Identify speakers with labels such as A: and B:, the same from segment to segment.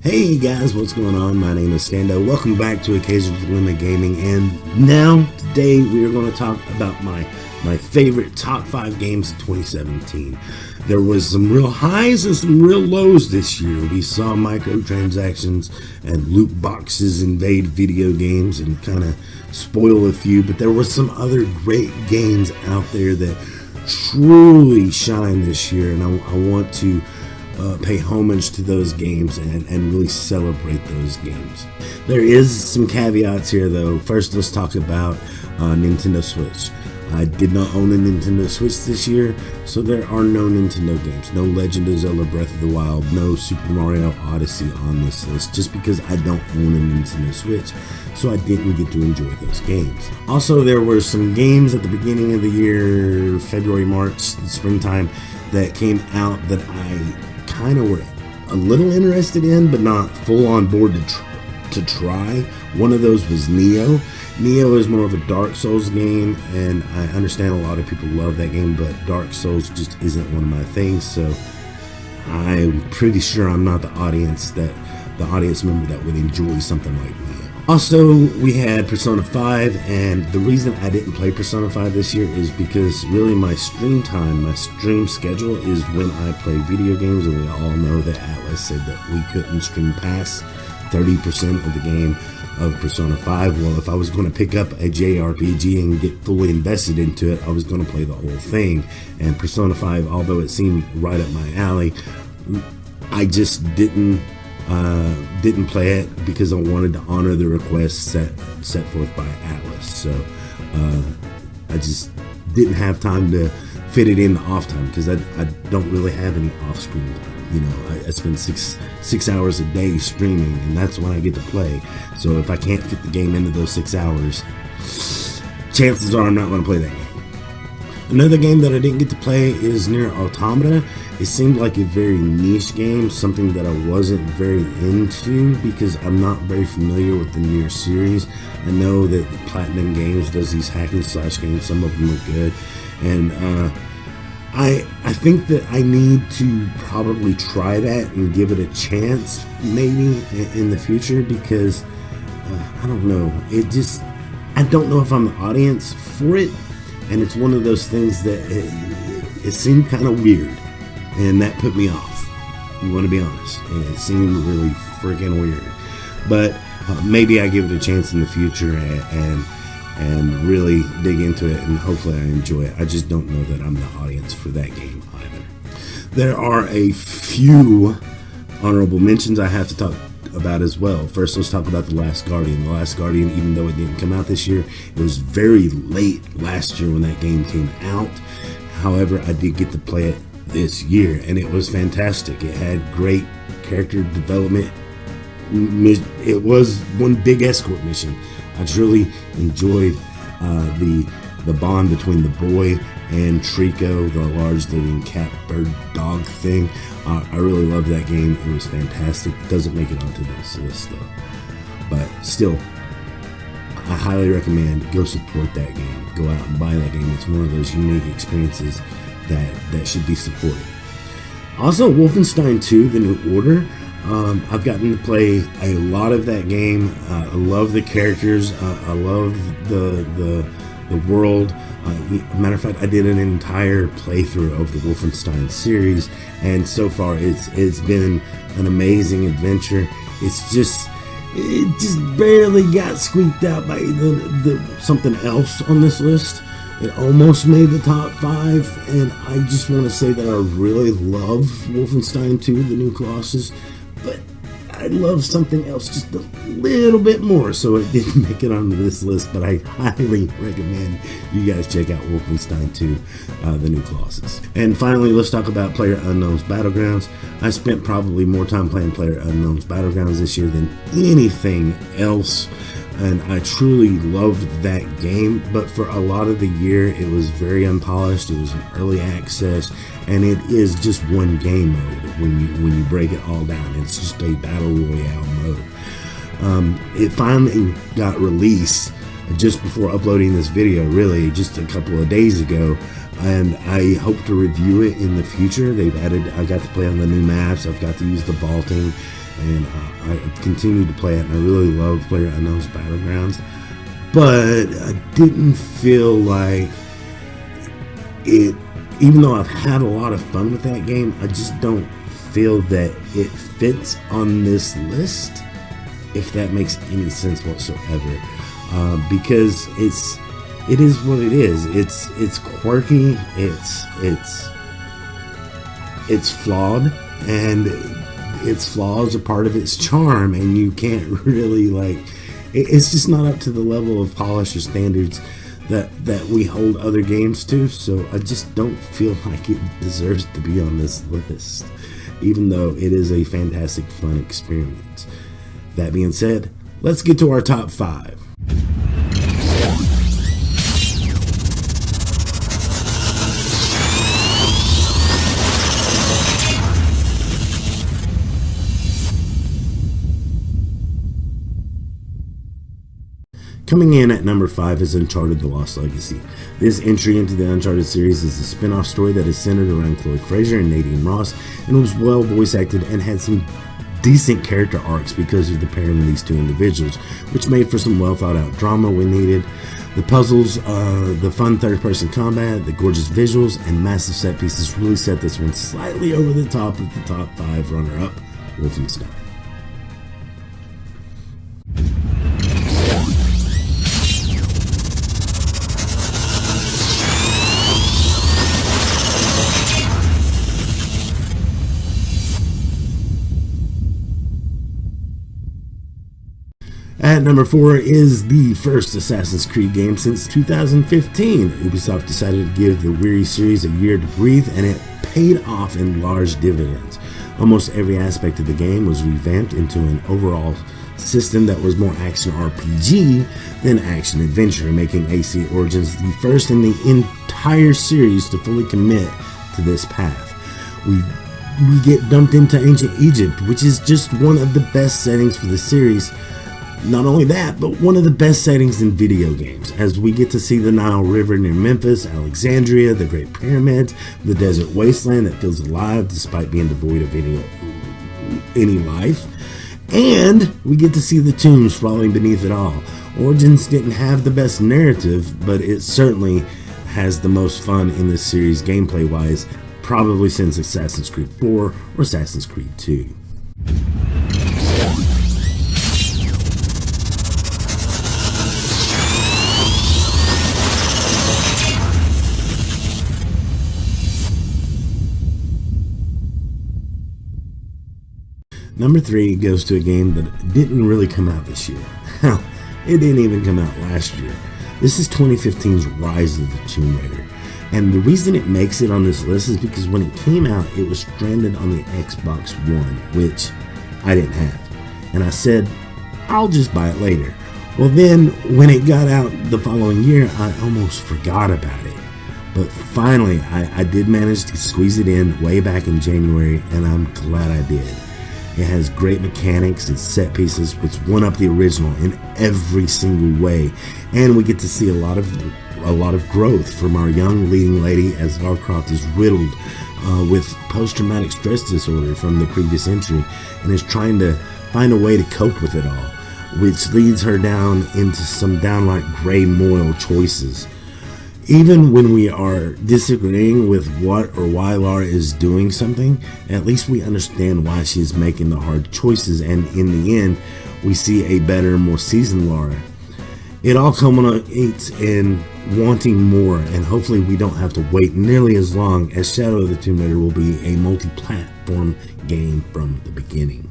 A: Hey guys, what's going on? My name is Stando. Welcome back to Occasional Limit Gaming, and now today we are going to talk about my favorite top 5 games of 2017. There was some real highs and some real lows this year. We saw microtransactions and loot boxes invade video games and kind of spoil a few, but there were some other great games out there that truly shine this year, and I want to pay homage to those games and really celebrate those games. There is some caveats here though. First, let's talk about Nintendo Switch. I did not own a Nintendo Switch this year, so there are no Nintendo games. No Legend of Zelda Breath of the Wild, no Super Mario Odyssey on this list, just because I don't own a Nintendo Switch, so I didn't get to enjoy those games. Also, there were some games at the beginning of the year, February, March, springtime, that came out that I kind of were a little interested in, but not full on board to try. One of those was Neo. Neo is more of a Dark Souls game, and I understand a lot of people love that game, but Dark Souls just isn't one of my things, so I'm pretty sure I'm not the audience member that would enjoy something like Neo. Also, we had Persona 5, and the reason I didn't play Persona 5 this year is because really my stream schedule is when I play video games, and we all know that Atlas said that we couldn't stream past 30% of the game of Persona 5. Well, if I was going to pick up a JRPG and get fully invested into it, I was going to play the whole thing. And Persona 5, although it seemed right up my alley, I just didn't play it because I wanted to honor the requests set forth by Atlas. So I just didn't have time to fit it in the off time, because I don't really have any off-screen time. You know, I spend six hours a day streaming, and that's when I get to play. So if I can't fit the game into those 6 hours, chances are I'm not going to play that game. Another game that I didn't get to play is Nier Automata. It seemed like a very niche game, something that I wasn't very into because I'm not very familiar with the Nier series. I know that Platinum Games does these hack and slash games. Some of them are good, and I think that I need to probably try that and give it a chance maybe in the future, because I don't know. I don't know if I'm the audience for it, and it's one of those things that it seemed kind of weird, and that put me off. You want to be honest, and it seemed really freaking weird. But maybe I give it a chance in the future and really dig into it, and hopefully I enjoy it. I just don't know that I'm the audience for that game either. There are a few honorable mentions I have to talk about as well. First, let's talk about The Last Guardian. The Last Guardian, even though it didn't come out this year, it was very late last year when that game came out. However, I did get to play it this year, and it was fantastic. It had great character development. It was one big escort mission. I truly enjoyed the bond between the boy and Trico, the large living cat, bird, dog thing. I really loved that game. It was fantastic. It doesn't make it onto this list though, but still, I highly recommend go support that game. Go out and buy that game. It's one of those unique experiences that should be supported. Also, Wolfenstein 2: The New Order. I've gotten to play a lot of that game. I love the characters. I love the world. Matter of fact, I did an entire playthrough of the Wolfenstein series, and so far it's been an amazing adventure. It just barely got squeaked out by something else on this list. It almost made the top 5, and I just want to say that I really love Wolfenstein 2: The New Colossus, but I love something else just a little bit more, so it didn't make it onto this list. But I highly recommend you guys check out Wolfenstein 2: The New Colossus. And finally, let's talk about PlayerUnknown's Battlegrounds. I spent probably more time playing PlayerUnknown's Battlegrounds this year than anything else, and I truly loved that game. But for a lot of the year, it was very unpolished. It was an early access, and it is just one game mode when you break it all down. It's just a battle royale mode. It finally got released just before uploading this video, really just a couple of days ago, and I hope to review it in the future. I got to play on the new maps. I've got to use the vaulting and I continued to play it, and I really loved PlayerUnknown's Battlegrounds, but I didn't feel like it, even though I've had a lot of fun with that game, I just don't feel that it fits on this list, if that makes any sense whatsoever, because it is what it is. It's quirky, it's flawed, and its flaws are part of its charm, and you can't really it's just not up to the level of polish or standards that we hold other games to. So I just don't feel like it deserves to be on this list, even though it is a fantastic fun experience. That being said, let's get to our top 5. Coming in at number 5 is Uncharted: The Lost Legacy. This entry into the Uncharted series is a spin-off story that is centered around Chloe Frazer and Nadine Ross, and was well voice acted and had some decent character arcs because of the pairing of these two individuals, which made for some well thought out drama when needed. The puzzles, the fun third-person combat, the gorgeous visuals, and massive set pieces really set this one slightly over the top of the top 5 runner-up, Wolfenstein. At number 4 is the first Assassin's Creed game since 2015. Ubisoft decided to give the weary series a year to breathe, and it paid off in large dividends. Almost every aspect of the game was revamped into an overall system that was more action RPG than action adventure, making AC Origins the first in the entire series to fully commit to this path. We get dumped into ancient Egypt, which is just one of the best settings for the series. Not only that, but one of the best settings in video games, as we get to see the Nile River near Memphis, Alexandria, the Great Pyramids, the desert wasteland that feels alive despite being devoid of any life, and we get to see the tombs sprawling beneath it all. Origins didn't have the best narrative, but it certainly has the most fun in this series gameplay-wise, probably since Assassin's Creed 4 or Assassin's Creed 2. Number 3 goes to a game that didn't really come out this year. Hell, it didn't even come out last year. This is 2015's Rise of the Tomb Raider. And the reason it makes it on this list is because when it came out, it was stranded on the Xbox One, which I didn't have. And I said, I'll just buy it later. Well then, when it got out the following year, I almost forgot about it. But finally, I did manage to squeeze it in way back in January, and I'm glad I did. It has great mechanics and set pieces which one up the original in every single way, and we get to see a lot of growth from our young leading lady as Lara Croft is riddled with post-traumatic stress disorder from the previous entry, and is trying to find a way to cope with it all, which leads her down into some downright gray moral choices. Even when we are disagreeing with what or why Lara is doing something, at least we understand why she is making the hard choices, and in the end, we see a better, more seasoned Lara. It all culminates in wanting more, and hopefully we don't have to wait nearly as long, as Shadow of the Tomb Raider will be a multi-platform game from the beginning.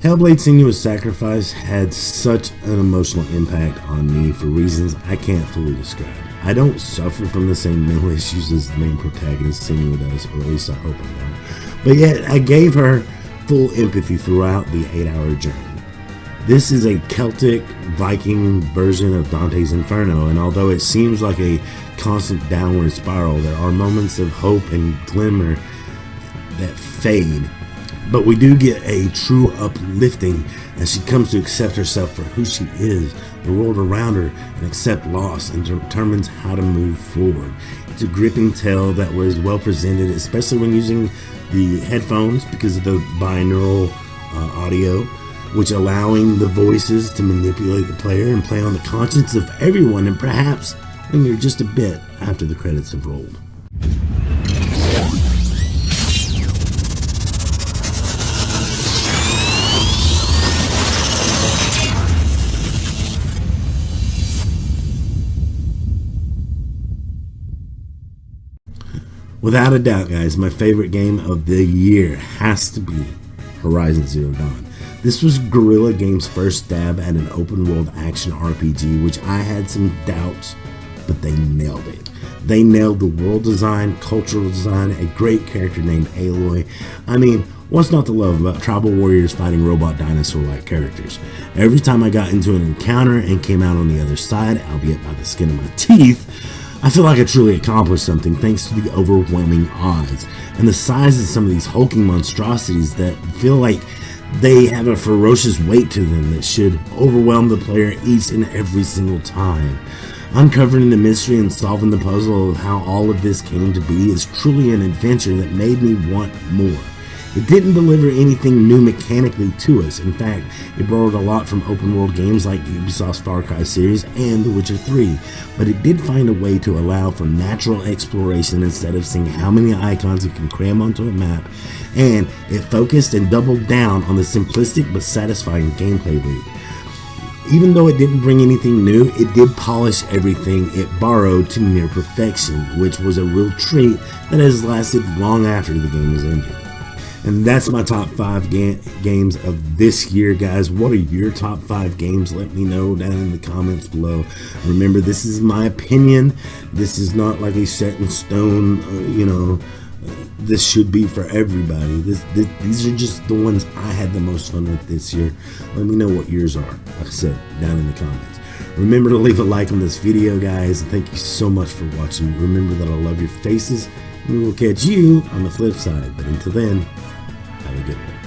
A: Hellblade: Senua's Sacrifice had such an emotional impact on me for reasons I can't fully describe. I don't suffer from the same mental issues as the main protagonist Senua does, or at least I hope I don't. But yet, I gave her full empathy throughout the 8-hour journey. This is a Celtic Viking version of Dante's Inferno, and although it seems like a constant downward spiral, there are moments of hope and glimmer that fade. But we do get a true uplifting as she comes to accept herself for who she is, the world around her, and accept loss, and determines how to move forward. It's a gripping tale that was well presented, especially when using the headphones because of the binaural audio, which allowing the voices to manipulate the player and play on the conscience of everyone, and perhaps linger just a bit after the credits have rolled. Without a doubt, guys, my favorite game of the year has to be Horizon Zero Dawn. This was Guerrilla Games' first stab at an open-world action RPG, which I had some doubts, but they nailed it. They nailed the world design, cultural design, a great character named Aloy. I mean, what's not to love about tribal warriors fighting robot dinosaur-like characters? Every time I got into an encounter and came out on the other side, albeit by the skin of my teeth, I feel like I truly accomplished something thanks to the overwhelming odds and the size of some of these hulking monstrosities that feel like they have a ferocious weight to them that should overwhelm the player each and every single time. Uncovering the mystery and solving the puzzle of how all of this came to be is truly an adventure that made me want more. It didn't deliver anything new mechanically to us. In fact, it borrowed a lot from open world games like Ubisoft's Far Cry series and The Witcher 3, but it did find a way to allow for natural exploration instead of seeing how many icons it can cram onto a map, and it focused and doubled down on the simplistic but satisfying gameplay loop. Even though it didn't bring anything new, it did polish everything it borrowed to near perfection, which was a real treat that has lasted long after the game was ended. And that's my top 5 games of this year, guys. What are your top 5 games? Let me know down in the comments below. Remember, this is my opinion. This is not like a set in stone, this should be for everybody. These are just the ones I had the most fun with this year. Let me know what yours are, like I said, down in the comments. Remember to leave a like on this video, guys. Thank you so much for watching. Remember that I love your faces. We will catch you on the flip side. But until then, have a good one.